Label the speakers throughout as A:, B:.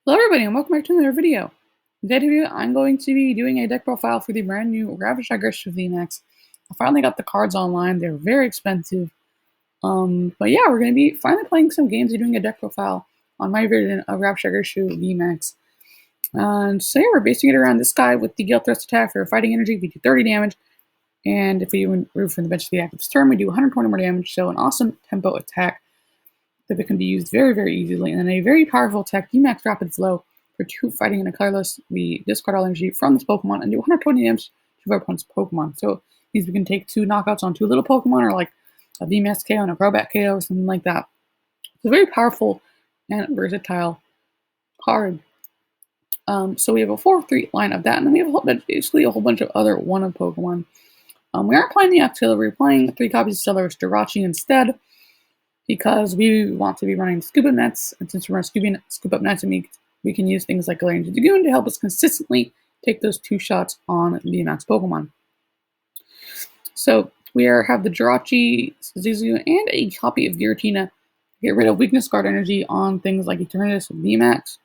A: Hello everybody and welcome back to another video. In today's video, I'm going to be doing a deck profile for the brand new Strike Urshifu VMAX. I finally got the cards online. They're very expensive. But yeah, we're going to be finally playing some games and doing a deck profile on my version of Strike Urshifu VMAX. And so yeah, we're basing it around this guy with the Gale Thrust attack for fighting energy. We do 30 damage. And if we move from the bench to the active turn, we do 120 more damage. So an awesome tempo attack that can be used very, very easily. And then a very powerful attack, VMAX Rapid Flow, for 2 fighting and a colorless. We discard all energy from this Pokemon and do 120 damage to our opponent's Pokemon. So it means we can take 2 knockouts on 2 little Pokemon, or like a VMAX KO and a Crobat KO or something like that. It's a very powerful and versatile card. So we have a 4-3 line of that, and then we have basically a whole bunch of other one-of Pokemon. We aren't playing the Octillery, we're playing 3 copies of Stellar Jirachi instead, because we want to be running Scoop Up Nets, and since we're running Scoop Up Nets, we can use things like Galarian Dragoon to help us consistently take those 2 shots on the max Pokemon. So we have the Jirachi, Zuzu, and a copy of Giratina. Get rid of weakness guard energy on things like Eternatus and VMAX.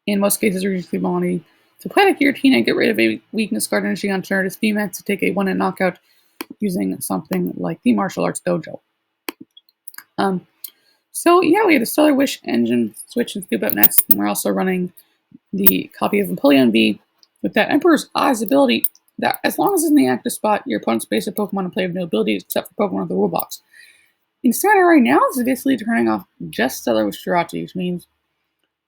A: In most cases, we're usually wanting to play like Giratina, get rid of a weakness guard energy on Eternatus VMAX to take a 1-hit knockout using something like the Martial Arts Dojo. So yeah, we have the Stellar Wish engine switch and Scoop Up Nets, and we're also running the copy of Empoleon V with that Emperor's Eyes ability that as long as it's in the active spot, your opponent's basic Pokemon and play have no abilities except for Pokemon with the rule box. Instead, right now, this is basically turning off just Stellar Wish Jirachi, which means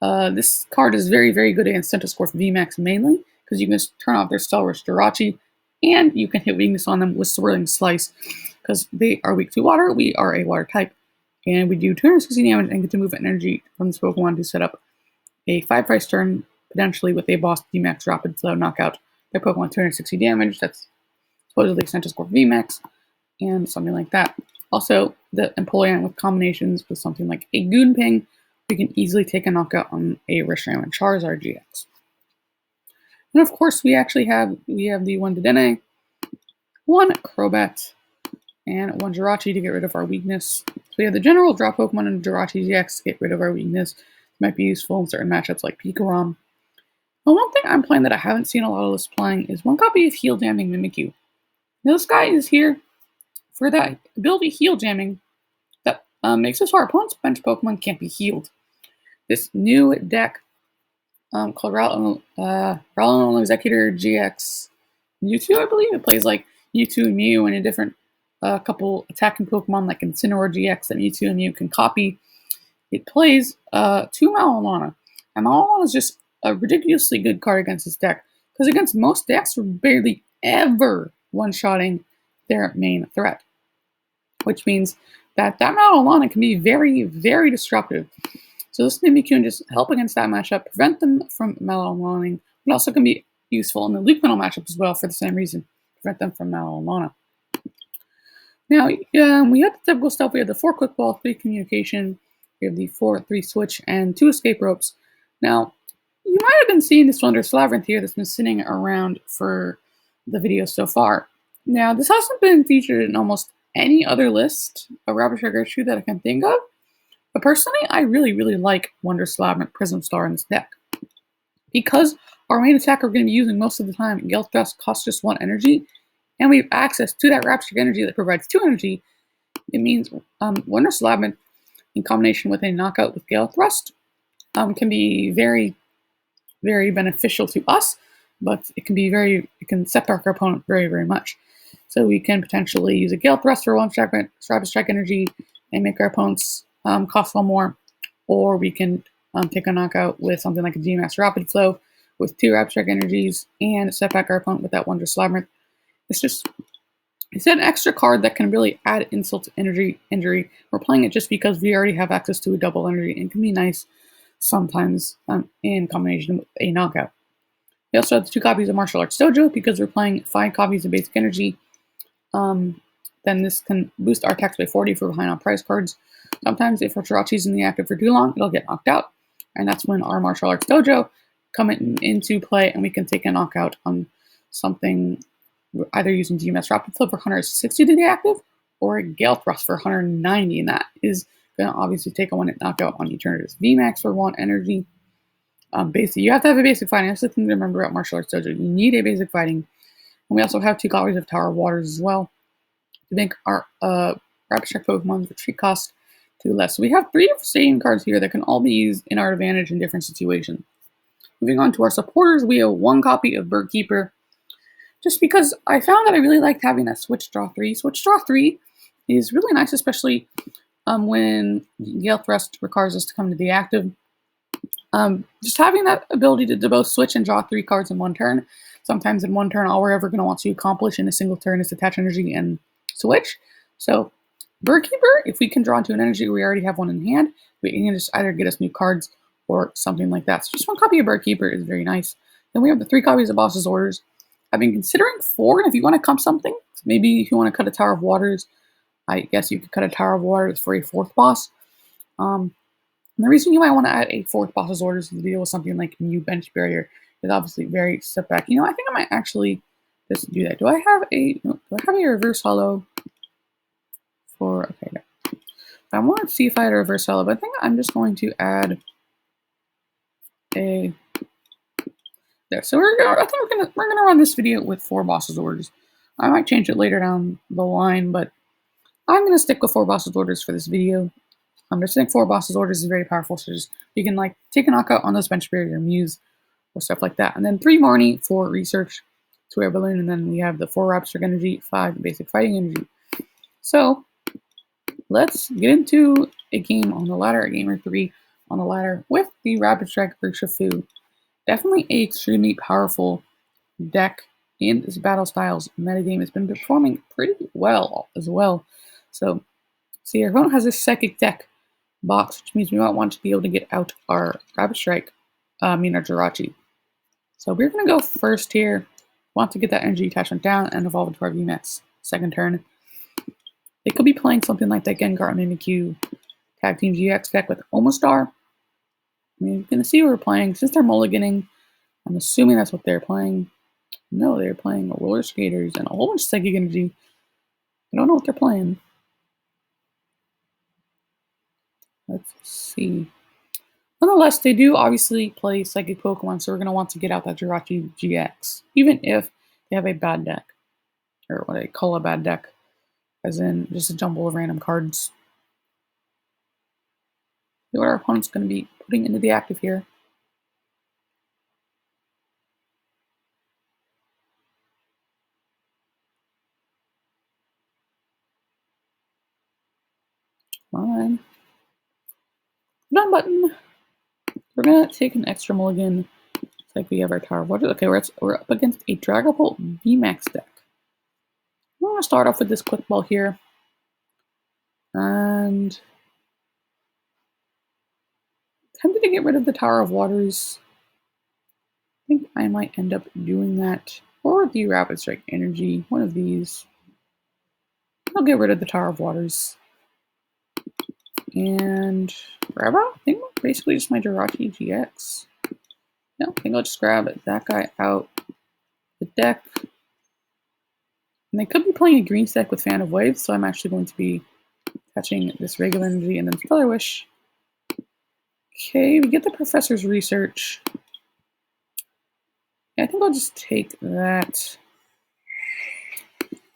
A: this card is very, very good against Centiskorp VMAX mainly, because you can just turn off their Stellar Wish Jirachi, and you can hit weakness on them with Swirling Slice, because they are weak to water, we are a water type. And we do 260 damage and get to move energy from this Pokemon to set up a 5-price turn, potentially with a boss VMAX Rapid Flow knockout. Their Pokemon 260 damage, that's supposedly Centiskorp VMAX, and something like that. Also, the Empoleon with combinations with something like a Goonping, we can easily take a knockout on a Reshiram and Charizard GX. And of course, we have the 1 Dedenne, 1 Crobat, and 1 Jirachi to get rid of our weakness. So we have the general drop Pokemon and Jirachi GX to get rid of our weakness. It might be useful in certain matchups like Pikarom. But one thing I'm playing that I haven't seen a lot of lists playing is 1 copy of Heal Jamming Mimikyu. Now this guy is here for that ability Heal Jamming that makes it so our opponent's bench Pokemon can't be healed. This new deck called Rowland Executor GX Mewtwo, I believe. It plays like Mewtwo and Mew and a different couple attacking Pokemon like Incineroar GX that Mewtwo and Mew can copy. It plays 2 Malolana. And Malolana is just a ridiculously good card against this deck, because against most decks, we're barely ever one-shotting their main threat. Which means that Malolana can be very, very disruptive. So this Mimikyu can just help against that matchup, prevent them from Malolaning, but also can be useful in the Luke Metal matchup as well for the same reason, prevent them from Malolana. Now, we have the typical stuff. We have the 4 Quick Ball, 3 Communication, we have the 4-3 Switch, and 2 Escape Ropes. Now, you might have been seeing this Wondrous Labyrinth here that's been sitting around for the video so far. Now, this hasn't been featured in almost any other list of Strike Urshifu that I can think of, but personally, I really, really like Wondrous Labyrinth Prism Start in this deck. Because our main attack we're going to be using most of the time, Gale Thrust, costs just 1 energy, and we have access to that Rapture energy that provides 2 energy. It means Wondrous Labyrinth, in combination with a knockout with Gale Thrust, can be very, very beneficial to us, but it can set back our opponent very, very much. So we can potentially use a Gale Thrust for 1 strike energy and make our opponents cost 1 more, or we can take a knockout with something like a VMAX Rapid Flow with 2 Strike energies and set back our opponent with that Wondrous Labyrinth. It's an extra card that can really add insult to injury. We're playing it just because we already have access to a double energy, and it can be nice sometimes in combination with a knockout. We also have the 2 copies of Martial Arts Dojo because we're playing 5 copies of basic energy. Then this can boost our attacks by 40 for behind on prize cards. Sometimes if our Jirachi's in the active for too long, it'll get knocked out, and that's when our Martial Arts Dojo come into play, and we can take a knockout on something, either using GMS Rapid Flow for 160 to the active, or a Gale Thrust for 190, and that is going to obviously take a 1-hit knockout on Eternatus VMAX for 1 energy. Basically, you have to have a basic fighting. That's the thing to remember about martial arts dojo. You need a basic fighting. And we also have 2 copies of Tower of Waters as well to make our Rapid Strike Pokemon retreat cost 2 less. So we have 3 different stadium cards here that can all be used in our advantage in different situations. Moving on to our supporters, we have 1 copy of Bird Keeper. Just because I found that I really liked having that Switch Draw 3. Switch Draw 3 is really nice, especially when Gale Thrust requires us to come to the active. Just having that ability to both switch and draw 3 cards in 1 turn. Sometimes in 1 turn, all we're ever going to want to accomplish in a single turn is attach energy and switch. So, Bird Keeper, if we can draw into an energy, we already have 1 in hand. We can just either get us new cards or something like that. So, just 1 copy of Bird Keeper is very nice. Then we have the 3 copies of Boss's Orders. I've been considering 4, and if you want to come something, maybe if you want to cut a Tower of Waters, I guess you could cut a Tower of Waters for a 4th boss. And the reason you might want to add a 4th Boss's Orders to deal with something like New Bench Barrier is obviously very setback. You know, I think I might actually just do that. Do I have a reverse hollow for, okay, no. I want to see if I had a reverse hollow, but I think I'm just going to add a, there. So I think we're gonna run this video with 4 Boss's Orders. I might change it later down the line, but I'm gonna stick with 4 Boss's Orders for this video. I'm just saying 4 Boss's Orders is very powerful, so just you can like take a knockout on those bench barrier Muse or stuff like that. And then 3 Marnie for research, 2 Air Balloon, and then we have the 4 Rapid Strike energy, 5 basic fighting energy. So let's get into a game on the ladder, a game or 3 on the ladder with the Rapid Strike Urshifu. Definitely a extremely powerful deck in this battle styles metagame. It's been performing pretty well as well. So see, our opponent has a psychic deck box, which means we might want to be able to get out our Rapid Strike, our Jirachi. So we're going to go first here. Want to get that energy attachment down and evolve into our VMAX second turn. They could be playing something like that Gengar and Mimikyu Tag Team GX deck with Omostar. I mean, you're going to see what we're playing. Since they're mulliganing, I'm assuming that's what they're playing. No, they're playing Roller Skaters and a whole bunch of Psychic Energy. I don't know what they're playing. Let's see. Nonetheless, they do obviously play Psychic Pokemon, so we're going to want to get out that Jirachi GX, even if they have a bad deck. Or what I call a bad deck, as in just a jumble of random cards. See what our opponent's going to be putting into the active here. Come on. Done button. We're going to take an extra mulligan. It's like we have our Tower of Waters. Okay, we're up against a Dragapult VMAX deck. I'm going to start off with this Quick Ball here. And tempted to get rid of the Tower of Waters. I think I might end up doing that. Or the Rapid Strike Energy. One of these. I'll get rid of the Tower of Waters. And grab out, I think basically just my Jirachi GX. Yeah, I think I'll just grab that guy out the deck. And they could be playing a green deck with Fan of Waves, so I'm actually going to be catching this regular energy and then Stellar Wish. Okay, we get the Professor's Research. Yeah, I think I'll just take that.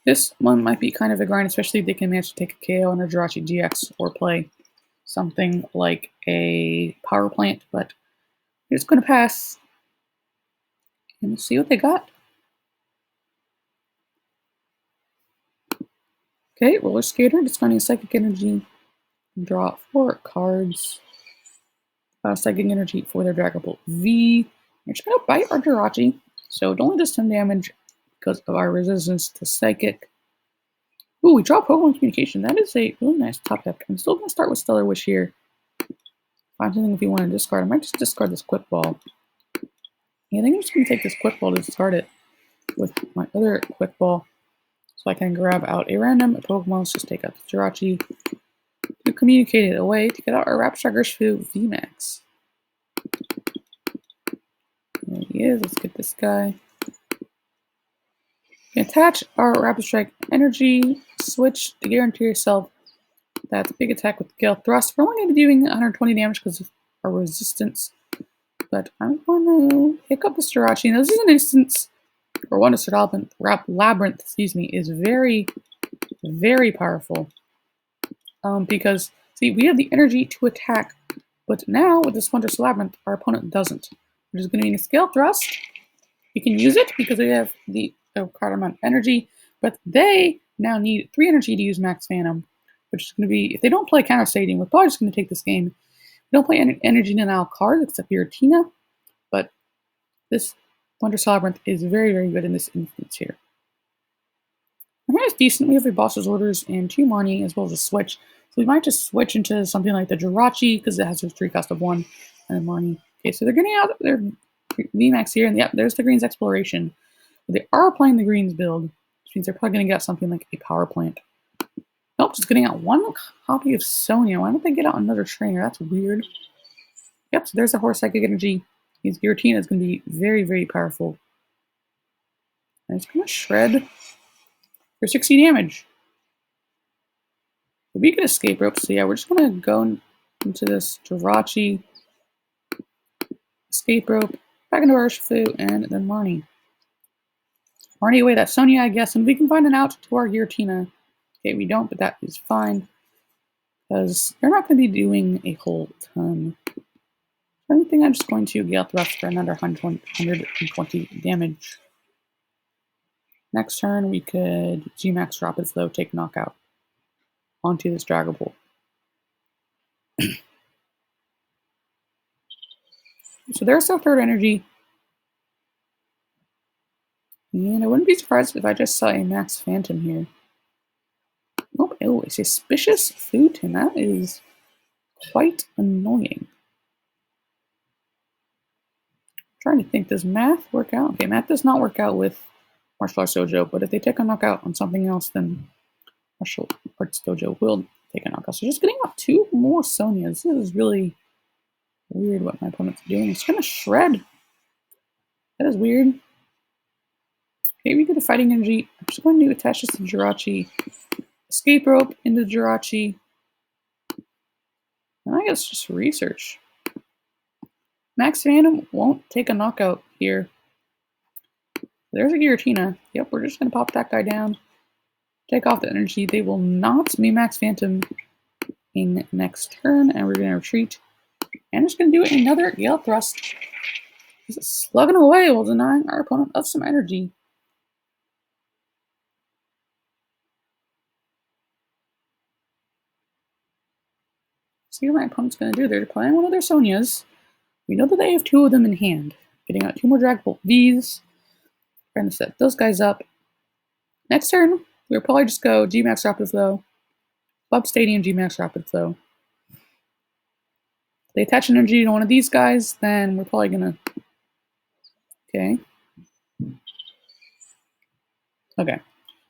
A: This one might be kind of a grind, especially if they can manage to take a KO on a Jirachi GX or play something like a Power Plant, but we're just going to pass and see what they got. Okay, Roller Skater, discarding Psychic Energy, draw 4 cards. Psychic Energy for their Dragapult V. We're just going to bite our Jirachi, so it only does 10 damage because of our resistance to Psychic. Ooh, we draw Pokemon Communication. That is a really nice top deck. I'm still going to start with Stellar Wish here. Find something if you want to discard. I might just discard this Quick Ball. Yeah, I think I'm just going to take this Quick Ball to discard it with my other Quick Ball. So I can grab out a random Pokemon. Let's just take out the Jirachi to communicate it away to get out our Rapid Strike Urshifu VMAX. There he is. Let's get this guy. Attach our Rapid Strike Energy, switch to guarantee yourself that big attack with Gale Thrust. We're only going to be doing 120 damage because of our resistance But I'm going to pick up the Jirachi. Now, this is an instance where Wondrous Labyrinth, excuse me, is very, very powerful. Because, see, we have the energy to attack, but now with this Wondrous Labyrinth, our opponent doesn't. Which is going to be a Scale Thrust. You can use it because they have the required amount of energy, but they now need 3 energy to use Max Phantom, which is going to be, if they don't play Counter Stadium, we're probably just going to take this game. We don't play energy denial cards except Giratina, but this Wondrous Labyrinth is very, very good in this instance here. And here's decent. We have a Boss's Orders and 2 Marnie as well as a switch. So we might just switch into something like the Jirachi because it has a 3 cost of 1 and a Marnie. Okay, so they're getting out their VMAX here, and yep, there's the Greens Exploration. But they are playing the Greens build, which means they're probably going to get something like a Power Plant. Nope, just getting out 1 copy of Sonia. Why don't they get out another Trainer? That's weird. Yep, so there's a Horse Psychic Energy. His Giratina is going to be very, very powerful. And it's going to Shred for 60 damage. We could Escape Rope, so yeah, we're just going to go into this Jirachi, Escape Rope, back into Urshifu, and then Marnie. Marnie away that Sonia, I guess, and we can find an out to our Giratina. Okay, we don't, but that is fine. Because they're not going to be doing a whole ton. If anything, I'm just going to Gale Thrust for another 120 damage. Next turn, we could G-Max Rapid Flow, take Knockout onto this Dragapult. So there's our third energy. And I wouldn't be surprised if I just saw a Max Phantom here. Oh, a Suspicious Fountain. That is quite annoying. I'm trying to think, does math work out? Okay, math does not work out with Martial Arts Dojo, but if they take a knockout on something else, then Martial Arts Dojo will take a knockout. So just getting off 2 more Sonias. This is really weird what my opponent's doing. It's going to Shred. That is weird. Okay, we get a Fighting Energy. I'm just going to attach this to Jirachi. Escape Rope into Jirachi. And I guess just Research. Max Phantom won't take a knockout here. There's a Giratina. Yep, we're just going to pop that guy down. Take off the energy. They will not be Max Phantom in next turn, and we're going to retreat. And just going to do another Gale Thrust. Just slugging away while denying our opponent of some energy. See what my opponent's going to do. They're playing one of their Sonias. We know that they have 2 of them in hand. Getting out 2 more Dragapult Vs. We're going to set those guys up. Next turn, we'll probably just go G-Max Rapid Flow. Bub Stadium G-Max Rapid Flow. If they attach energy to one of these guys, then we're probably going to... Okay.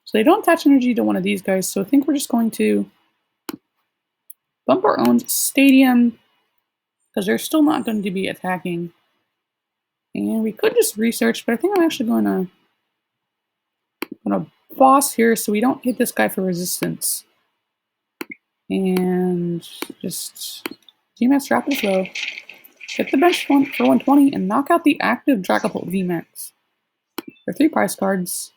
A: So they don't attach energy to one of these guys, so I think we're just going to bump our own Stadium, because they're still not going to be attacking. And we could just Research, but I think I'm actually going to boss here so we don't hit this guy for resistance. And just G-Max Rapid Flow. Hit the bench for 120 and knock out the active Dragapult VMAX. For 3 prize cards.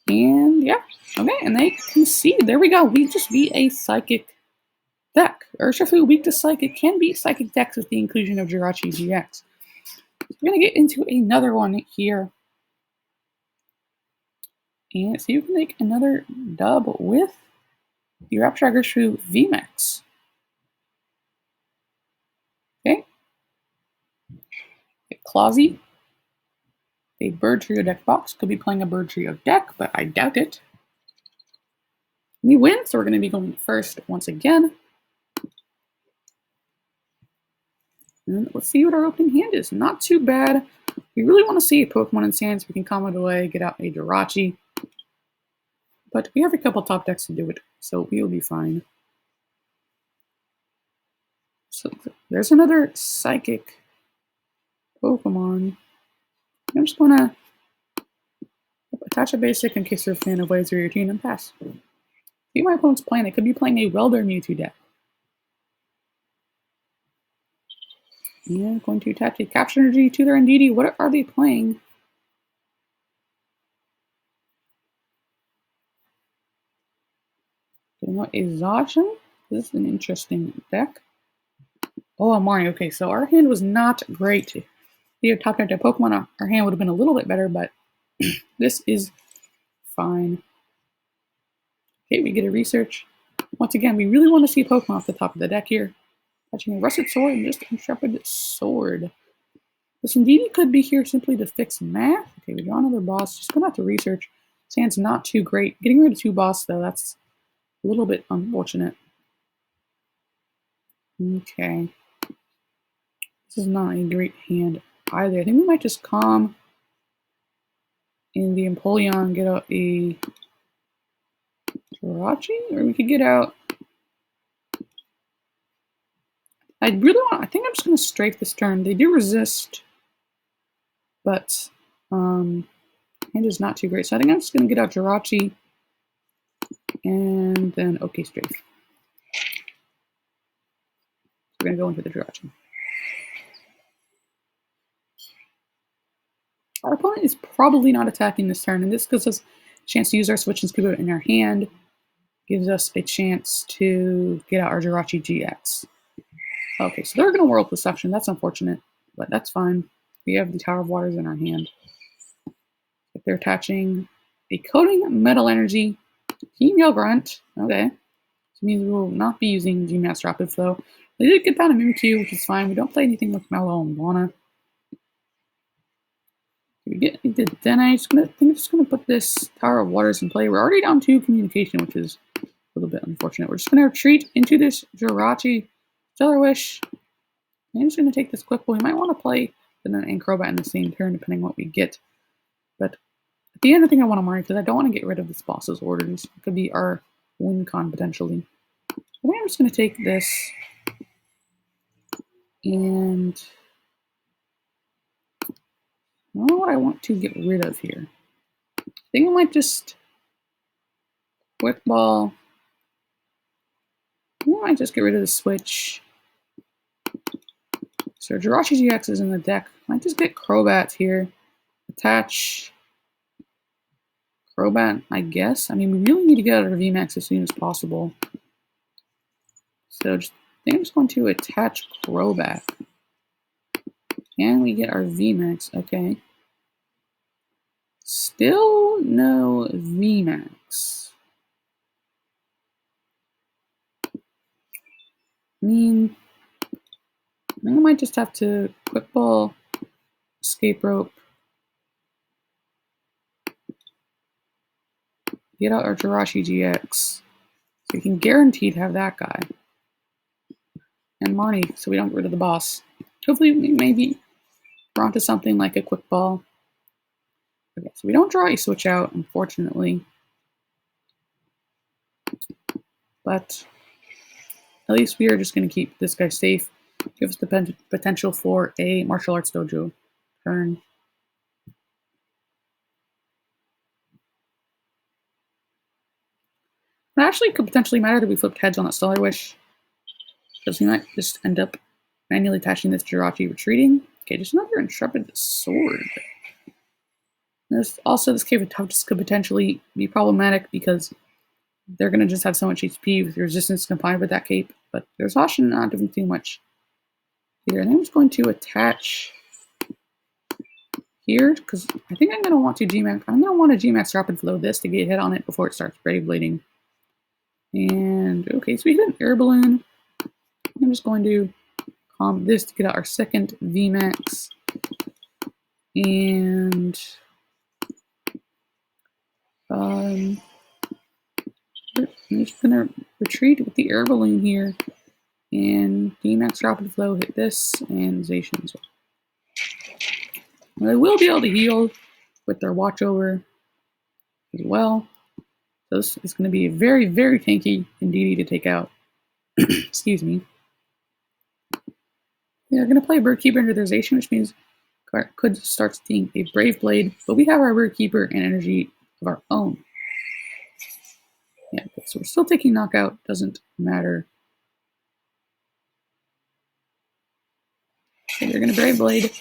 A: And yeah, okay, and they concede. There we go. We just beat a Psychic deck. Urshifu, weak to Psychic, can beat Psychic decks with the inclusion of Jirachi GX. We're going to get into another one here. And see if we can make another dub with the Strike Urshifu VMAX. Okay. Clausy. A Bird Trio deck box. Could be playing a Bird Trio deck, but I doubt it. We win, so we're going to be going first once again. And let's see what our opening hand is. Not too bad. We really want to see a Pokemon in Sands. We can comment away, get out a Jirachi. But we have a couple top decks to do it, so we'll be fine. So there's another Psychic Pokemon. I'm just going to attach a basic in case they're a fan of Waves or your team and pass. See my opponent's playing. They could be playing a Welder Mewtwo deck. And going to attach a capture energy to their NDD. What are they playing? You know, Exhaustion? This is an interesting deck. Oh, Amari. Okay, so our hand was not great. If you had top deck to Pokemon, our hand would have been a little bit better, but this is fine. Okay, we get a research. Once again, we really want to see Pokemon off the top of the deck here. Touching a Rusted Sword and just Intrepid Sword. This indeed could be here simply to fix math. Okay, we draw another boss. Just gonna have to research. Sand's not too great. Getting rid of 2 boss though, that's a little bit unfortunate. Okay. This is not a great hand either. I think we might just calm in the Empoleon, get out a Jirachi, or we could get out. I think I'm just gonna strafe this turn. They do resist, but hand is not too great. So I think I'm just gonna get out Jirachi and then okay strafe. We're gonna go into the Jirachi. Our opponent is probably not attacking this turn, and this gives us a chance to use our Switch and Scuba in our hand. Gives us a chance to get out our Jirachi GX. Okay, so they're going to World Perception. That's unfortunate, but that's fine. We have the Tower of Waters in our hand. If they're attaching a Coating Metal Energy, Team Yell Grunt. Okay. This means we will not be using GMAX Rapid Flow. They did get down a Mimikyu, which is fine. We don't play anything with Mellow and Lana. Then I'm just gonna put this Tower of Waters in play. We're already down 2 communication, which is a little bit unfortunate. We're just gonna retreat into this Jirachi, Stellar Wish. I'm just gonna take this quick ball. We might want to play and Crobat in the same turn, depending on what we get. But at the end, I think I want to mark because I don't want to get rid of this boss's orders. It could be our win con potentially. I think I'm just gonna take this and I don't know what I want to get rid of here. I think I might just quick ball. I might just get rid of the Switch. So Jirachi GX is in the deck. Might just get Crobat here. Attach Crobat, I guess. I mean, we really need to get out of our VMAX as soon as possible. So I think I'm just going to attach Crobat. And we get our VMAX. Okay. Still no VMAX. I mean, I think I might just have to Quick Ball, Escape Rope, get out our Jirachi GX. So we can guaranteed have that guy. And Marnie, so we don't get rid of the boss. Hopefully, maybe we're onto something like a Quick Ball. Okay, so we don't draw a Switch out, unfortunately. But at least we are just going to keep this guy safe. Give us the potential for a martial arts dojo turn. It actually could potentially matter that we flipped heads on that Stellar Wish. Because we might just end up manually attaching this Jirachi retreating. Okay, just another Intrepid Sword. This Cave of Toughness could potentially be problematic because they're going to just have so much HP with resistance combined with that cape. But there's also not doing too much either. And I'm just going to attach here because I think I'm going to want to GMAX. I'm going to want to GMAX Rapid Flow this to get hit on it before it starts Brave Blading. And okay, so we hit an Air Balloon. I'm just going to calm this to get out our second VMAX. And I'm just going to retreat with the Air Balloon here. And VMAX Rapid Flow, hit this, and Zacian. They will be able to heal with their Watch Over as well. So this is going to be very, very tanky indeed to take out. Excuse me. They're going to play Bird Keeper into their Zacian, which means could start seeing a Brave Blade, but we have our Bird Keeper and energy of our own. Yeah, so we're still taking knockout, doesn't matter. Okay, they're going to Brave Blade.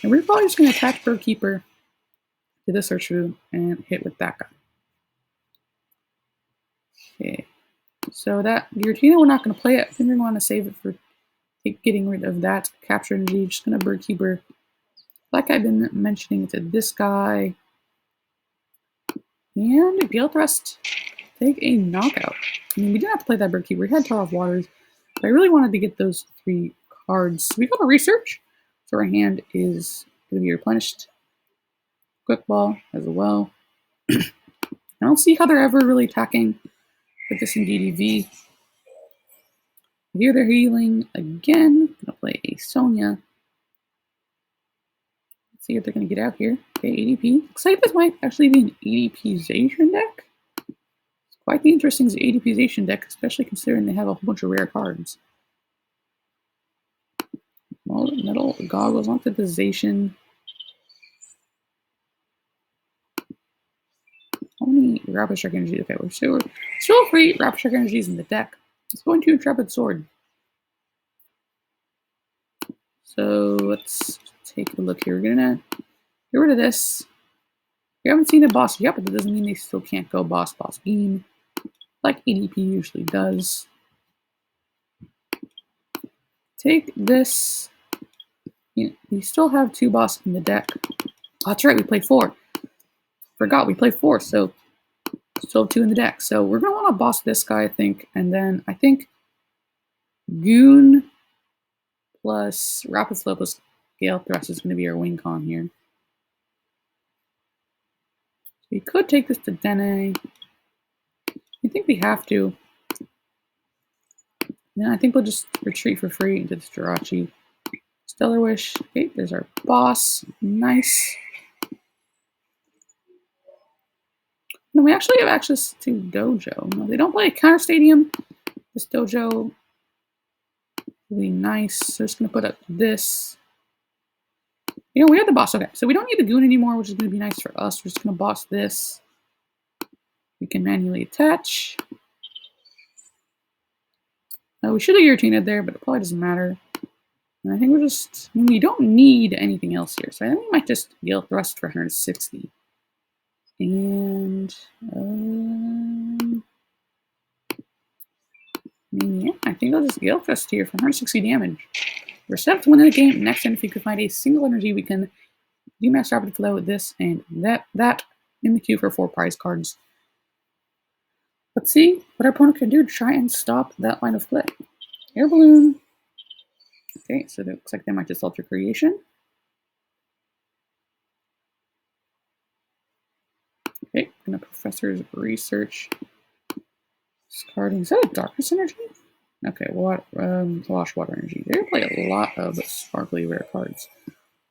A: And we're probably just going to attach Bird Keeper to this Urshifu and hit with that guy. Okay. So that Giratina, we're not going to play it. I think we want to save it for getting rid of that capture energy. Just going to Bird Keeper, like I've been mentioning, to this guy. And Gale Thrust, take a knockout. I mean, we didn't have to play that Bird Keeper. We had Tar of Waters, but I really wanted to get those 3 cards. We got a research, so our hand is going to be replenished. Quick Ball as well. I don't see how they're ever really attacking with this in DDV. Here they're healing again. I'm gonna play a Sonya. Let's see if they're gonna get out here. Okay, ADP. Looks like this might actually be an ADPization deck. It's quite the interesting ADPization deck, especially considering they have a whole bunch of rare cards. Well, metal goggles onto the Zation. How many Rapid Strike Energies? Okay, we're still 3 Rapid Strike Energies in the deck. Let's go into Intrepid Sword. So let's take a look here. We're gonna get rid of this. We haven't seen a boss yet, but that doesn't mean they still can't go boss game, like ADP usually does. Take this. You know, we still have 2 bosses in the deck. Oh, that's right, we played 4. Forgot we played 4, so still have 2 in the deck. So we're gonna want to boss this guy, I think, and then I think Goon plus Rapid Flow plus Gale Thrust is going to be our win con here. So we could take this to Dene. I think we have to. Then I think we'll just retreat for free into this Jirachi. Stellar Wish. Okay, there's our boss. Nice. No, we actually have access to Dojo. No, they don't play a Counter Stadium. This Dojo will be nice. So we're just going to put up this. You know, we have the boss. Okay, so we don't need the Goon anymore, which is going to be nice for us. We're just going to boss this. We can manually attach. We should have Giratina there, but it probably doesn't matter. And I think we're just, I mean, we don't need anything else here. So I think we might just Gale Thrust for 160. And, yeah, I think I'll just Gale Thrust here for 160 damage. We're set up to win the game. Next time, if we could find a single energy, we can VMAX Rapid Flow with this and that in the queue for 4 prize cards. Let's see what our opponent can do to try and stop that line of play. Air Balloon. Okay, so it looks like they might just alter creation. Okay, gonna Professor's Research. Discarding. Is that a Darkness Energy? Okay, Wash Water Energy. They play a lot of sparkly rare cards.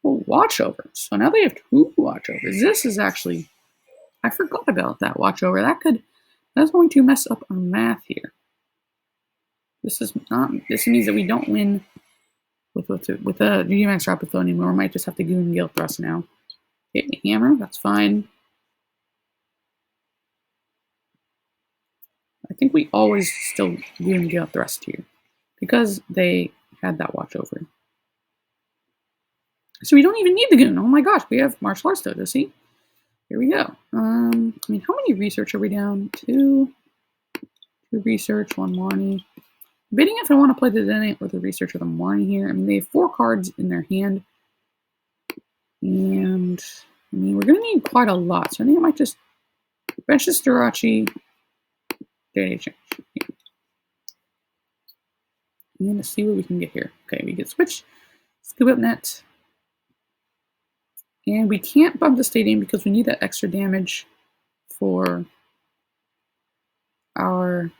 A: Oh, Watch Over. So now they have 2 Watch Overs. This is actually, I forgot about that Watch Over. That's going to mess up our math here. This means that we don't win with a VMAX Rapid Flow anymore. We might just have to Goon Gale Thrust now. Hit the Hammer, that's fine. I think we always still Goon Gale Thrust here because they had that Watch Over. So we don't even need the Goon. Oh my gosh, we have Martial Arts Dojo, see? Here we go. I mean, how many research are we down? 2 research, 1 Marnie. Debating if I want to play the Dene or the research or the Marnie here. I mean, they have 4 cards in their hand. And, I mean, we're going to need quite a lot. So I think I might just bench this Jirachi. Data change. Yeah. And let's see what we can get here. Okay, we get Switch, Scoop Up Net. And we can't bump the Stadium because we need that extra damage for our,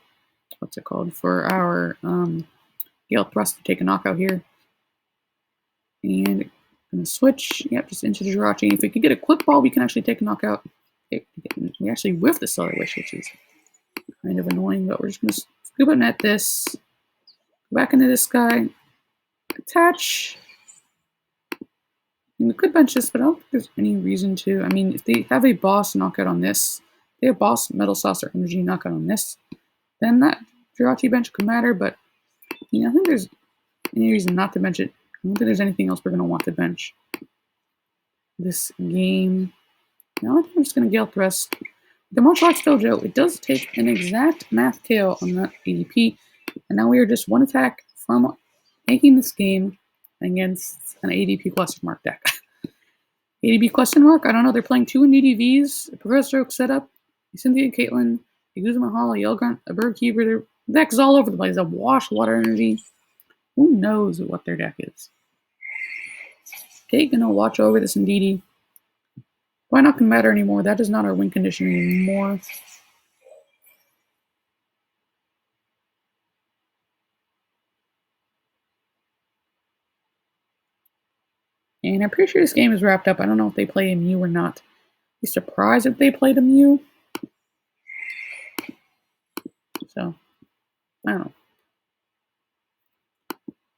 A: what's it called? For our Gale Thrust to take a knockout here. And I'm going to switch, yep, just into the Jirachi. If we can get a Quick Ball, we can actually take a knockout. We actually whiff the Stellar Wish, which is kind of annoying, but we're just going to Scoop Up Net this. Go back into this guy. Attach. And we could bench this, but I don't think there's any reason to. I mean, if they have a boss knockout on this, they have boss Metal Saucer Energy knockout on this, then that Jirachi bench could matter, but you know, I think there's any reason not to bench it don't think there's anything else we're going to want to bench this game. Now I think I'm just going to Gale Thrust. The Martial Arts Dojo, it does take an exact math KO on that ADP, and now we are just one attack from making this game against an ADP question mark deck. ADP question mark? I don't know. They're playing 2 DDVs, a Professor Oak setup, Cynthia Caitlin, a Guzma Mahal, a Yelgrunt, a Bird Keeper. Their deck's all over the place. A Wash, Water Energy. Who knows what their deck is? Okay, gonna watch over this Ndidi. Why not can matter anymore? That is not our win condition anymore. And I'm pretty sure this game is wrapped up. I don't know if they play a Mew or not. Be surprised if they played a Mew. So, I don't know.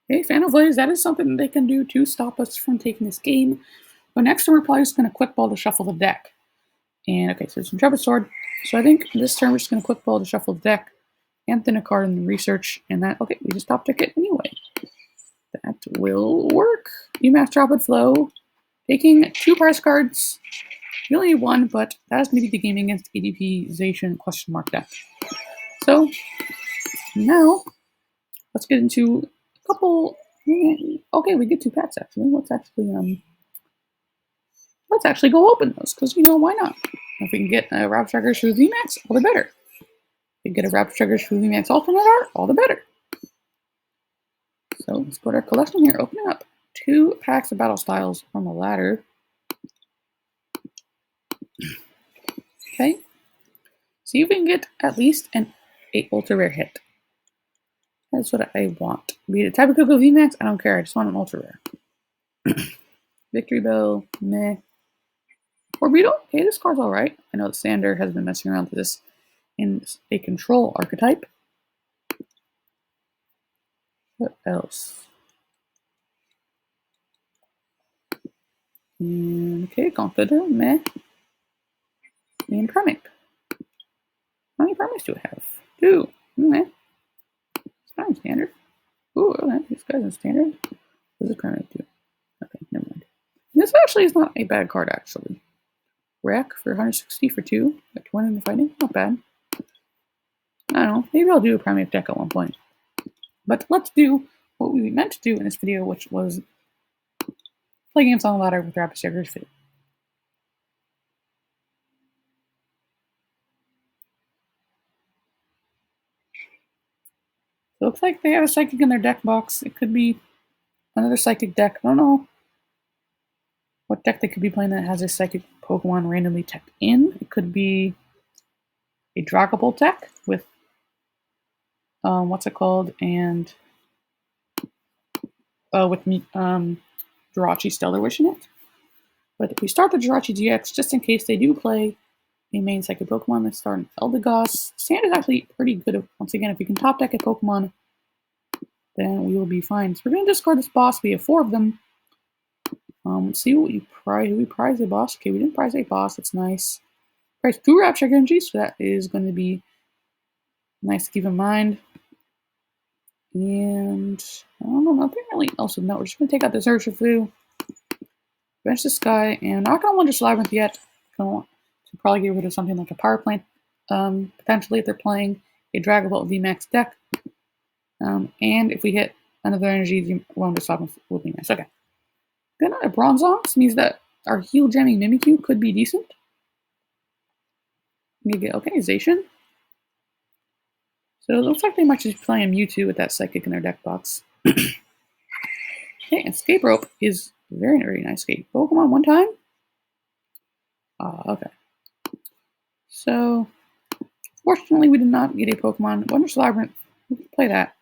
A: Okay, Phantom Blaze, that is something they can do to stop us from taking this game. But next turn, we're probably just going to Quick Ball to shuffle the deck. And, okay, so it's Intrepid Sword. So I think this turn we're just going to Quick Ball to shuffle the deck. And thin a card in the research. And that, okay, we just top tick it anyway. That will work. VMAX Rapid Flow. Taking 2 prize cards. We only need 1, but that is going to be the game against ADP-zation question mark deck. So, now, let's get into a couple. Okay, we get 2 packs actually. Let's actually go open those, because why not? If we can get a Rapid Urshifu VMAX, all the better. If we get a Rapid Urshifu VMAX alternate art, all the better. So let's go to our collection here, opening up 2 packs of battle styles from the ladder. Okay. See if we can get at least an ultra rare hit. That's what I want. Be it a Tapu Koko VMAX, I don't care. I just want an ultra rare. Victory Bell, meh. Orbeetle, okay, this card's alright. I know that Sander has been messing around with this in a control archetype. What else? Okay, Confidor, meh. And Primeape. How many Primates do I have? 2. Meh. It's fine, standard. Ooh, okay, these guys in standard. What does a Primeape do? Okay, never mind. This actually is not a bad card, actually. Wreck for 160 for 2. Got 20 in the fighting. Not bad. I don't know. Maybe I'll do a Primeape deck at one point. But let's do what we meant to do in this video, which was play games on the ladder with Rapid Urshifu. So it looks like they have a Psychic in their deck box. It could be another Psychic deck. I don't know what deck they could be playing that has a Psychic Pokemon randomly teched in. It could be a Dragapult deck with what's it called, and with Jirachi Stellar Wish in it. But if we start the Jirachi GX, just in case they do play a main Psychic Pokemon, let's start an Eldegoss. Sand is actually pretty good. Once again, if we can top deck a Pokemon, then we will be fine. So we're going to discard this boss. We have 4 of them. Let's see what we prize. We prize a boss. Okay, we didn't prize a boss. That's nice. Prize 2 Rapture Energies, so that is going to be nice to keep in mind. And I don't know, nothing really else of note. We're just going to take out this Urshifu, bench this guy, and not going to Wondrous Labyrinth yet. Going to want to probably get rid of something like a Power Plant, potentially if they're playing a Dragapult VMAX deck. And if we hit another energy, Wondrous Labyrinth will be nice. Okay. Then a Bronzong means that our heal jamming Mimikyu could be decent. We get okay, Zation. So it looks like they might just be playing Mewtwo with that Psychic in their deck box. Okay, Escape Rope is very, very nice. Escape Pokemon one time. Okay. So, fortunately, we did not get a Pokemon. Wondrous Labyrinth, we can play that.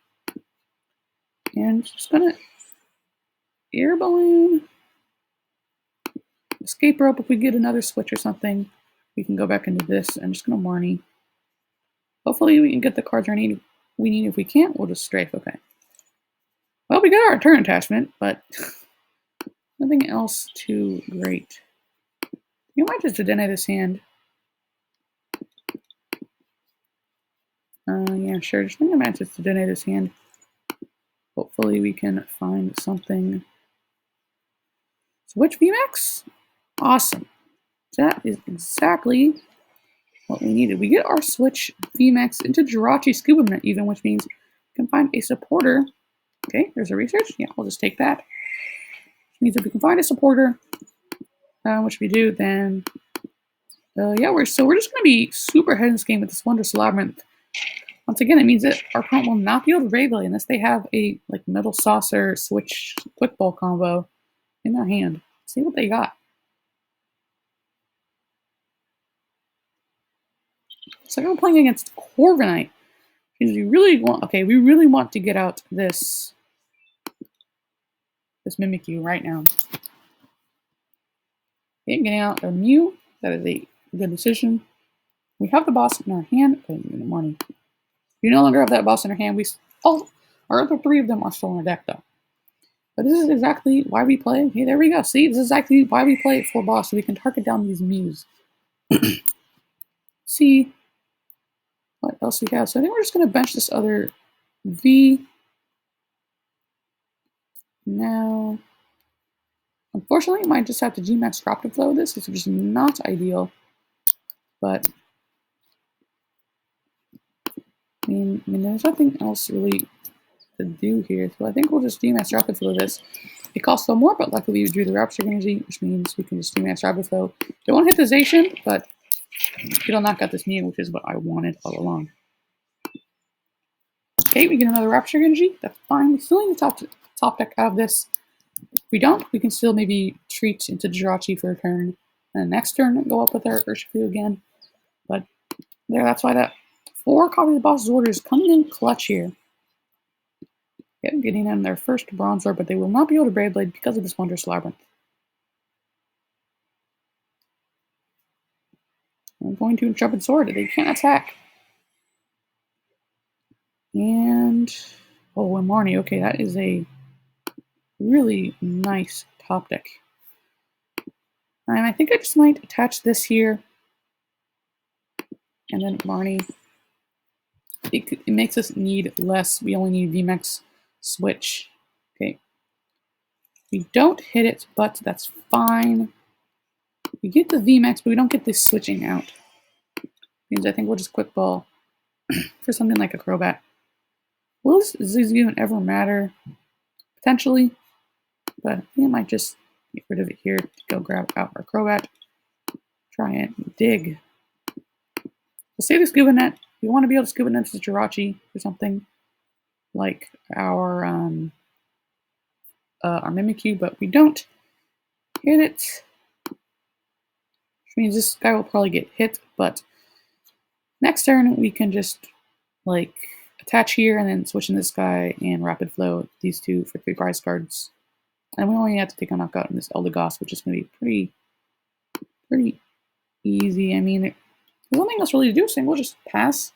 A: And just gonna Air Balloon. Escape Rope, if we get another switch or something, we can go back into this. I'm just gonna Marnie. Hopefully we can get the cards we need. If we can't, we'll just strafe. Okay. Well, we got our return attachment, but nothing else too great. You might just deny this hand. Yeah, sure. Just think I might just deny this hand. Hopefully we can find something Switch VMAX? Awesome. That is exactly what we needed. We get our Switch VMAX into Jirachi Scuba Net even, which means we can find a supporter. Okay, there's a research. Yeah, we'll just take that. Which means if we can find a supporter, which we do, then yeah, we're just going to be super ahead in this game with this Wondrous Labyrinth. Once again, it means that our opponent will not be able to Beyblade unless they have a like Metal Saucer Switch Quick Ball combo in their hand. Let's see what they got. So I'm playing against Corviknight. Because we really want to get out this Mimikyu right now. Okay, getting out a Mew. That is a good decision. We have the boss in our hand. Money. We no longer have that boss in our hand. Our other three of them are still in our deck though. But this is exactly why we play. Okay, there we go. See, this is exactly why we play it for boss, so we can target down these Mews. See what else we have. So I think we're just going to bench this other V. Now, unfortunately, I might just have to G-Max drop to flow this, which is just not ideal. But, I mean, there's nothing else really to do here. So I think we'll just G-Max drop to flow this. It costs a little more, but luckily we drew the Rapture Energy, which means we can just G-Max drop to flow. It won't hit the Zacian, but it'll knock out this Mew, which is what I wanted all along. Okay, we get another Rapture Energy. That's fine. We still need the top deck out of this. If we don't, we can still maybe treat into Jirachi for a turn. And the next turn, go up with our Urshifu again. But there, that's why that 4 copies of Boss's Order is coming in clutch here. Yep, getting them their first Bronze Orb, but they will not be able to Beyblade because of this Wondrous Labyrinth. I'm going to Intrepid Sword. They can't attack. And oh, and Marnie. Okay, that is a really nice top deck. And I think I just might attach this here. And then Marnie. It makes us need less. We only need VMAX switch. Okay. We don't hit it, but that's fine. We get the VMAX, but we don't get this switching out. Means I think we'll just quick ball for something like a Crobat. Will this even ever matter? Potentially. But we might just get rid of it here to go grab out our Crobat. Try and dig. Let's say the Scuba Net. We want to be able to Scuba Net to Jirachi or something like our Mimikyu, but we don't hit it. Which means this guy will probably get hit, but next turn we can just like attach here and then switch in this guy and rapid flow these two for 3 prize cards. And we only have to take a knockout in this Eldegoss, which is going to be pretty easy. I mean, there's nothing else really to do, so we'll just pass.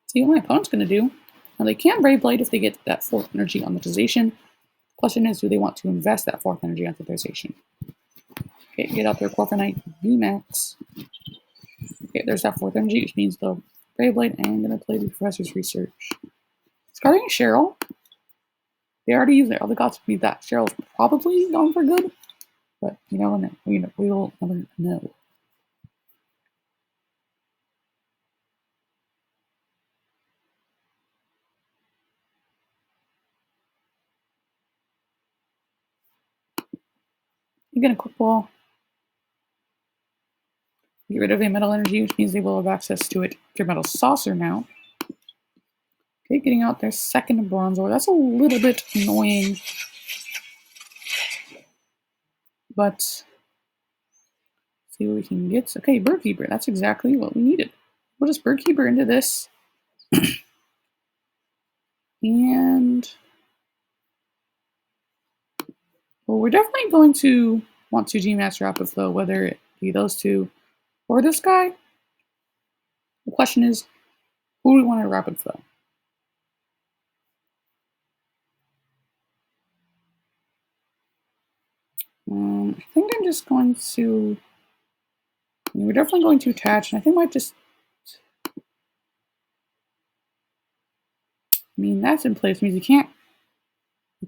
A: See what my opponent's going to do. Now they can Brave Blade if they get that 4th energy on the Zacian. Question is, do they want to invest that 4th energy onto their Zacian? Okay, get out their Corviknight VMAX. Okay, there's that 4th energy, which means they'll Brave Blade, and I'm going to play the Professor's Research. Discarding Cheryl. They already used their Eldegoss to beat that. Cheryl's probably going for good, but you never know. We will never know. You get a quick ball. Get rid of a metal energy, which means they will have access to it. Your metal saucer now. Okay, getting out their 2nd Bronze Orb. That's a little bit annoying. But see what we can get. Okay, Bird Keeper. That's exactly what we needed. We'll just Bird Keeper into this. And well, we're definitely going to want to G-Master Rapid Flow, whether it be those two or this guy. The question is, who do we want to Rapid Flow? I think I'm just going to... we're definitely going to attach, and I think I might just... mean, that's in place. It means you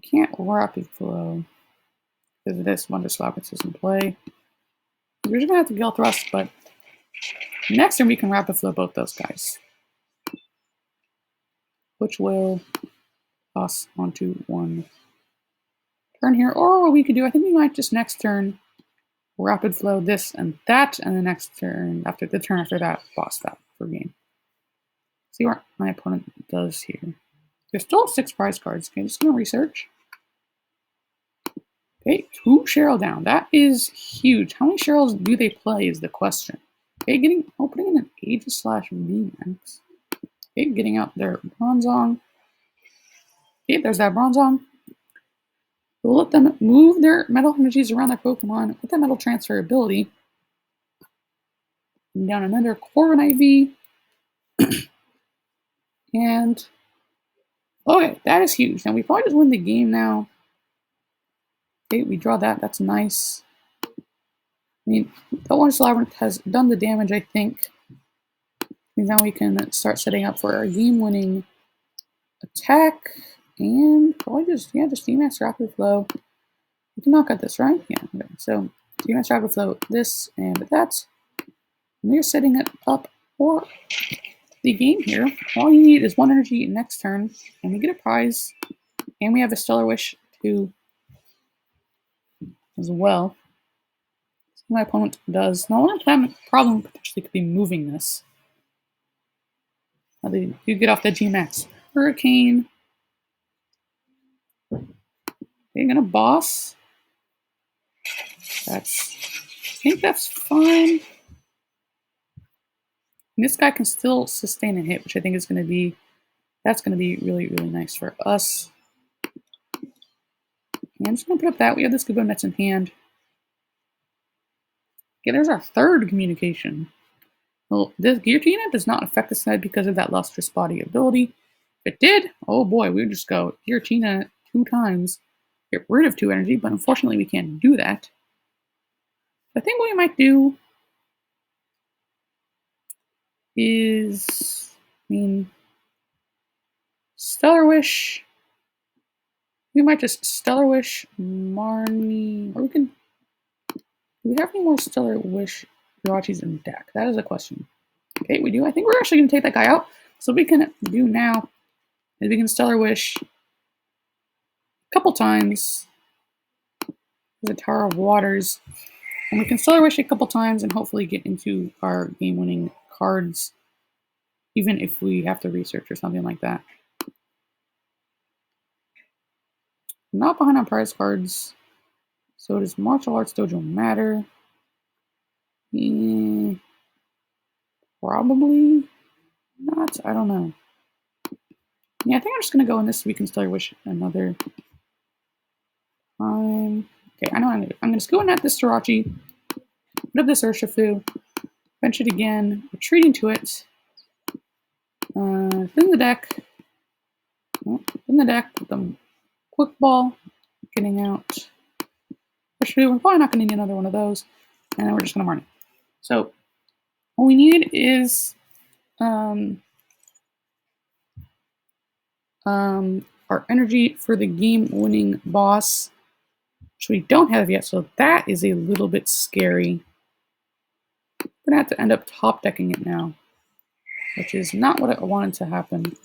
A: can't rapid flow because this Wondrous Labyrinth is in play. We're just gonna have to Gale Thrust, but next turn we can rapid flow both those guys, which will toss onto one turn here. Or what we could do, I think we might just next turn rapid flow this and that, and the next turn after that, boss that for game. See what my opponent does here. There's still 6 prize cards. Okay, just gonna research. Okay, 2 Cheryl down. That is huge. How many Cheryls do they play is the question. Okay, opening in an Aegis / VMAX. Okay, getting out their Bronzong. Okay, there's that Bronzong. We'll let them move their metal energies around their Pokemon with that metal transfer ability. And down another Corvin IV. And okay, that is huge. Now we probably just win the game now. Okay, we draw that. That's nice. I mean, the Wondrous Labyrinth has done the damage, I think. And now we can start setting up for our game-winning attack. And probably just VMAX Rapid Flow. We can knock out this, right? Yeah, okay. So VMAX Rapid Flow, this and that. And we're setting it up for the game here. All you need is 1 energy next turn, and we get a prize. And we have a Stellar Wish too, as well. So my opponent does. Now, one problem potentially could be moving this. Now they do get off the GMAX Hurricane. They're gonna boss. I think that's fine. And this guy can still sustain a hit, which I think is gonna be really, really nice for us. And I'm just gonna put up that. We have this Scuba Nets in hand. Okay, there's our 3rd communication. Well, this Giratina does not affect the side because of that Lustrous Body ability. If it did, oh boy, we would just go Giratina 2 times, get rid of 2 energy, but unfortunately we can't do that. I think what we might do is, Stellar Wish. We might just Stellar Wish Marnie, or do we have any more Stellar Wish Jirachis in deck? That is a question. Okay, we do. I think we're actually going to take that guy out. So what we can do now is we can Stellar Wish a couple times. The Tower of Waters. And we can Stellar Wish a couple times and hopefully get into our game-winning cards, even if we have to research or something like that. Not behind on prize cards. So does Martial Arts Dojo matter? Probably not. I don't know. Yeah, I think I'm just going to go in this. We can Stellar Wish another time. Okay, I know what I'm going to do. I'm going to go in at this Jirachi, put up this Urshifu, bench it again, retreating to it, in the deck, with the Quick Ball, getting out Urshifu. We're probably not going to need another one of those, and then we're just going to Marnie. So, what we need is our energy for the game-winning boss, which we don't have yet, so that is a little bit scary. We're going to have to end up top-decking it now, which is not what I wanted to happen.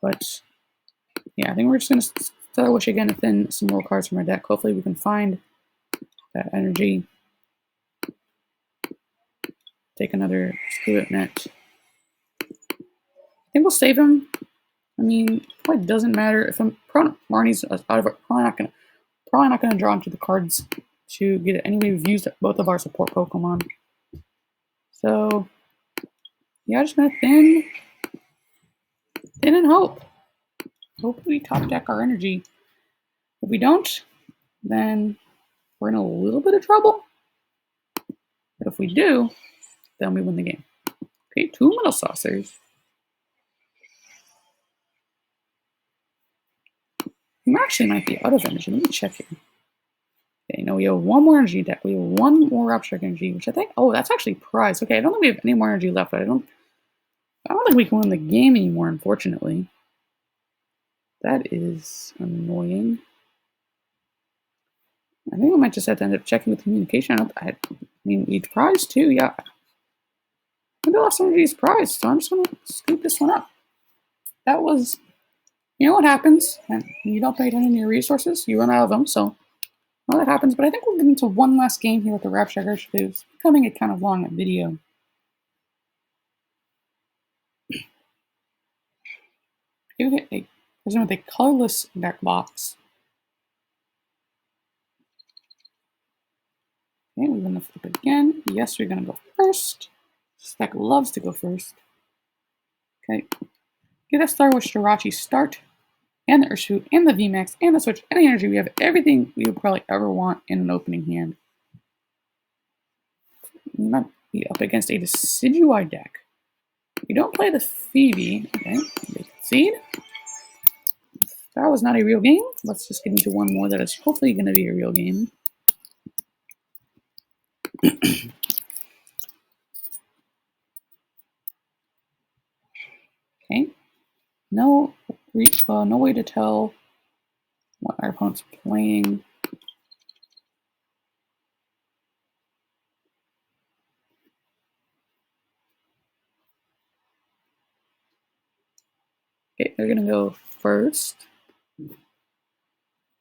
A: But, yeah, I think we're just going to Stellar Wish again to thin some more cards from our deck. Hopefully we can find that energy. Take another Spirit Net. I think we'll save him. I mean, it probably doesn't matter if Marnie's out of it. Probably not gonna draw into the cards to get it. Anyway, we've used both of our support Pokemon. So yeah, just gonna thin and hope. Hope we top deck our energy. If we don't, then we're in a little bit of trouble. But if we do, then we win the game. Okay, 2 Metal Saucers. We actually might be out of energy. Let me check here. Okay, no, we have 1 more energy deck. We have 1 more Rapture energy, which I think, oh, that's actually prize. Okay, I don't think we have any more energy left, but I don't think we can win the game anymore, unfortunately. That is annoying. I think I might just have to end up checking with communication. I mean, each prize too, yeah. Maybe lost energy is prize, so I'm just gonna scoop this one up. That was, you know what happens, and you don't pay attention to your resources, you run out of them, so well, that happens. But I think we'll get into one last game here with the Strike Urshifu. It's becoming a kind of long video. Here we get a version with a colorless deck box. Okay, we're gonna flip again. Yes, we're gonna go first. This deck loves to go first. Okay. Get us started with Jirachi Start, and the Urshifu, and the VMAX, and the Switch, and the Energy. We have everything we would probably ever want in an opening hand. We might be up against a Decidueye deck. We don't play the Phoebe. Okay, they concede. That was not a real game. Let's just get into one more that is hopefully going to be a real game. Okay. No way to tell what our opponent's playing. Okay, they're going to go first.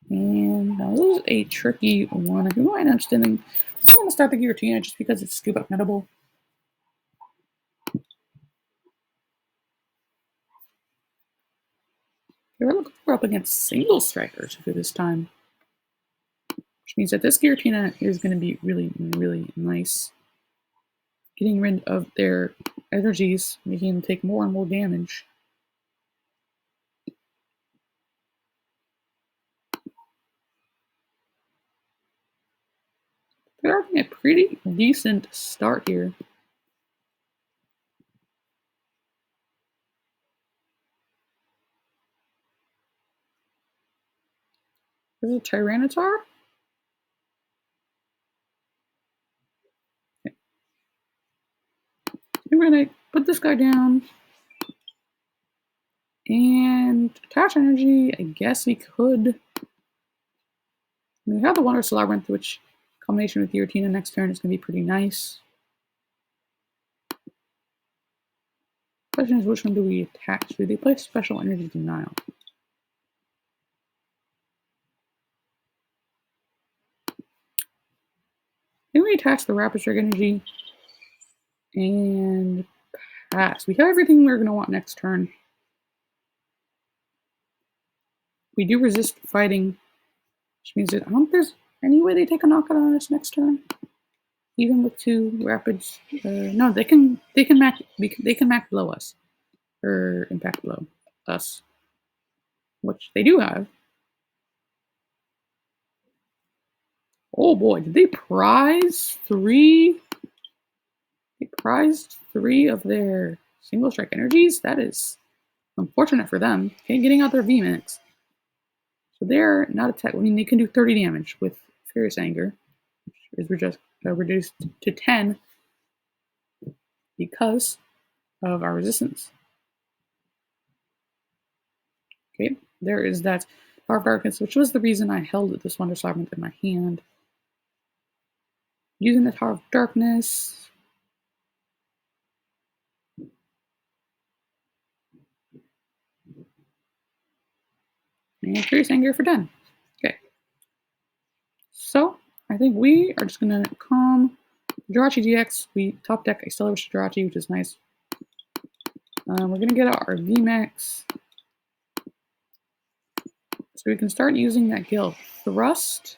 A: And now this is a tricky one. If you might understanding, I'm going to start the Giratina just because it's scoop up nettable. We're up against single strikers for this time, which means that this Giratina is going to be really, really nice. Getting rid of their energies, making them take more and more damage. They're having a pretty decent start here. Is it a Tyranitar? Okay. I'm going to put this guy down. And attach energy, I guess we could. We have the Wondrous Labyrinth, which combination with Giratina next turn is going to be pretty nice. Question is, which one do we attach? Do they play Special Energy Denial? Then we attach the Rapid Strike Energy and pass. We have everything we're going to want next turn. We do resist fighting, which means that I don't think there's any way they take a knockout on us next turn. Even with two rapids, no, they can max blow us or impact blow us, which they do have. Oh boy, did they prize three? They prized three of their single strike energies? That is unfortunate for them. Okay, getting out their VMAX. So they're not attack. I mean, they can do 30 damage with Furious Anger, which is reduced to 10 because of our resistance. Okay, there is that Power of Darkness, which was the reason I held this Wondrous Labyrinth in my hand. Using the Tower of Darkness. And Furious Anger for 10. Okay. So, I think we are just going to calm Jirachi GX. We top deck a Stellar Jirachi, which is nice. We're going to get out our VMAX. So we can start using that Gale Thrust.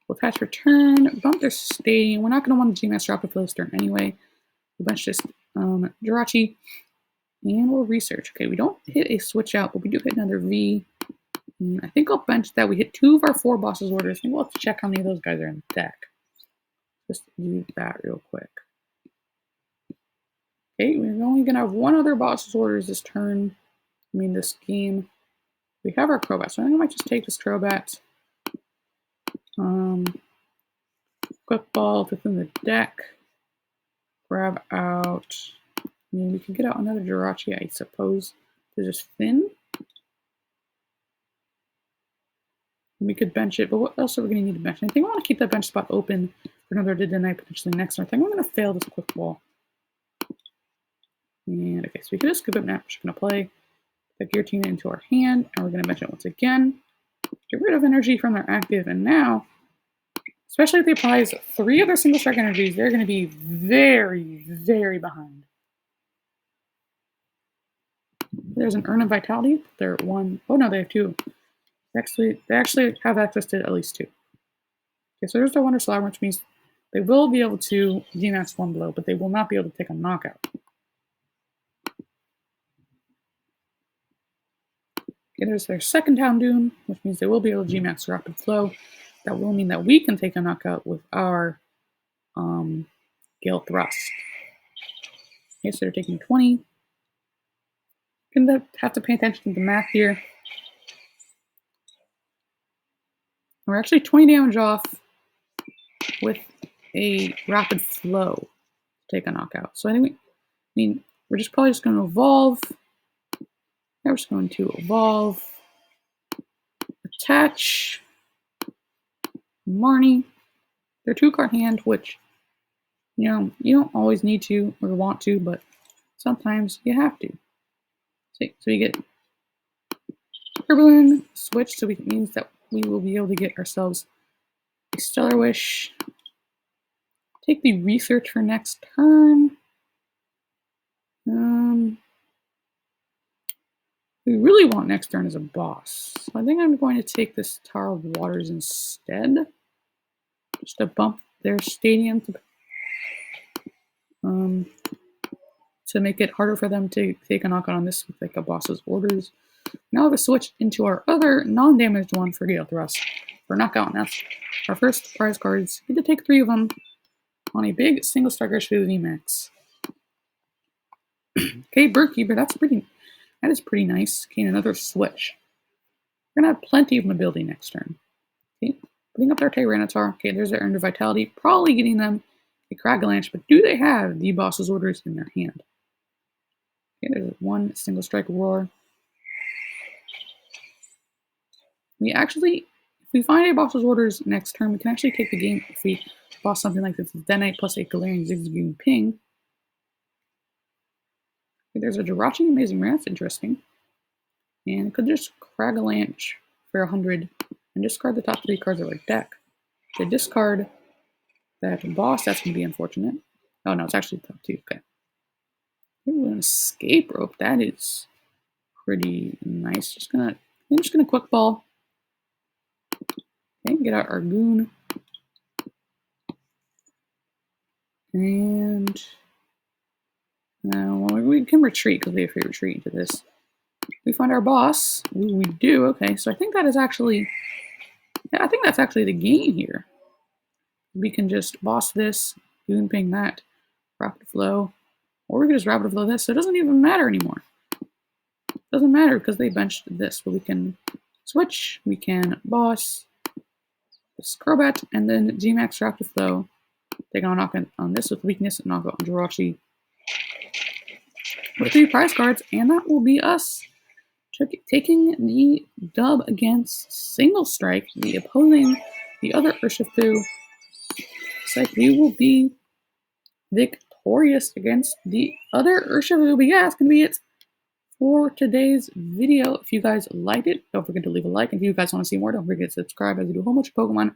A: We'll attach Return, bump their Stadium. We're not going to want the GMAX drop it for this turn anyway. We'll bench this Jirachi. And we'll research. Okay, we don't hit a switch out, but we do hit another V. And I think I'll bench that. We hit 2 of our 4 bosses orders. I think we'll have to check how many of those guys are in the deck. Just do that real quick. Okay, we're only going to have 1 other boss's orders this turn. I mean, this game. We have our Crobat, so I think I might just take this Crobat. Quick ball within the deck. Grab out. I mean, we could get out another Jirachi, I suppose. To just thin. We could bench it, but what else are we going to need to bench? I think I want to keep that bench spot open for another Didn't potentially next. I think I'm going to fail this quick ball. And okay, so we can just skip it now. We're just going to play the Giratina into our hand, and we're going to bench it once again. Get rid of energy from their active, and now, especially if they applies 3 other single strike energies, they're going to be very, very behind. There's an Urn of Vitality. They're 1. Oh no, they have 2. They actually have access to at least 2. Okay, so there's the Wondrous Labyrinth, which means they will be able to VMAX 1 blow, but they will not be able to take a knockout. Okay, there's their second Town Dune, which means they will be able to G-Max Rapid Flow. That will mean that we can take a knockout with our Gale Thrust. Okay, so they're taking 20. Gonna have to pay attention to the math here. We're actually 20 damage off with a Rapid Flow to take a knockout. So anyway, we're probably just going to evolve. We're just going to evolve, attach Marnie. Their 2-card hand, which, you know, you don't always need to or want to, but sometimes you have to. So you get Turbalin switch, so it means that we will be able to get ourselves a Stellar Wish. Take the research for next turn. We really want next turn as a boss. So I think I'm going to take this Tower of Waters instead. Just to bump their stadium to make it harder for them to take a knockout on this with like a boss's orders. Now I have a switch into our other non-damaged one for Gale Thrust for knockout, and that's our first prize cards. We get to take 3 of them on a big single Strike Urshifu VMAX. Okay, Birdkeeper, that is pretty nice. Okay, and another switch. We're gonna have plenty of mobility next turn. Okay, putting up their Tyranitar. Okay, there's their Urn of Vitality. Probably getting them a Cragalanche, but do they have the boss's orders in their hand? Okay, there's 1 single strike Roar. If we find a boss's orders next turn, we can actually take the game if we boss something like this Denite plus a Galarian Zigzagoon Ping. Okay, there's a Jirachi Amazing Rare, that's interesting. And it could just Cragalanche for 100 and discard the top 3 cards of our deck. If they discard that boss, that's going to be unfortunate. Oh no, it's actually the top 2, okay. Ooh, an Escape Rope, that is pretty nice. I'm just gonna Quick Ball. Okay, get out our Goon. And well, we can retreat because if we retreat into this, we find our boss. Ooh, we do. Okay, so I think that is actually, yeah, I think that's actually the game here. We can just boss this, Goon Ping that, Rapid Flow, or we can just Rapid Flow this. So it doesn't even matter anymore. It doesn't matter because they benched this, but we can switch. We can boss this Crobat and then G-Max Rapid Flow. Take on knock on this with weakness and knock out on Jirachi with 3 prize cards, and that will be us taking the dub against Single Strike, the other Urshifu. It's like we will be victorious against the other Urshifu. But yeah, that's gonna be it for today's video. If you guys liked it, don't forget to leave a like. If you guys want to see more, don't forget to subscribe, as we do a whole bunch of Pokemon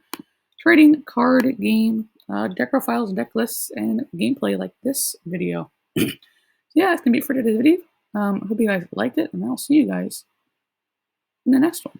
A: trading card game deck profiles, deck lists, and gameplay like this video. Yeah, that's gonna be it for today's video. I hope you guys liked it, and I'll see you guys in the next one.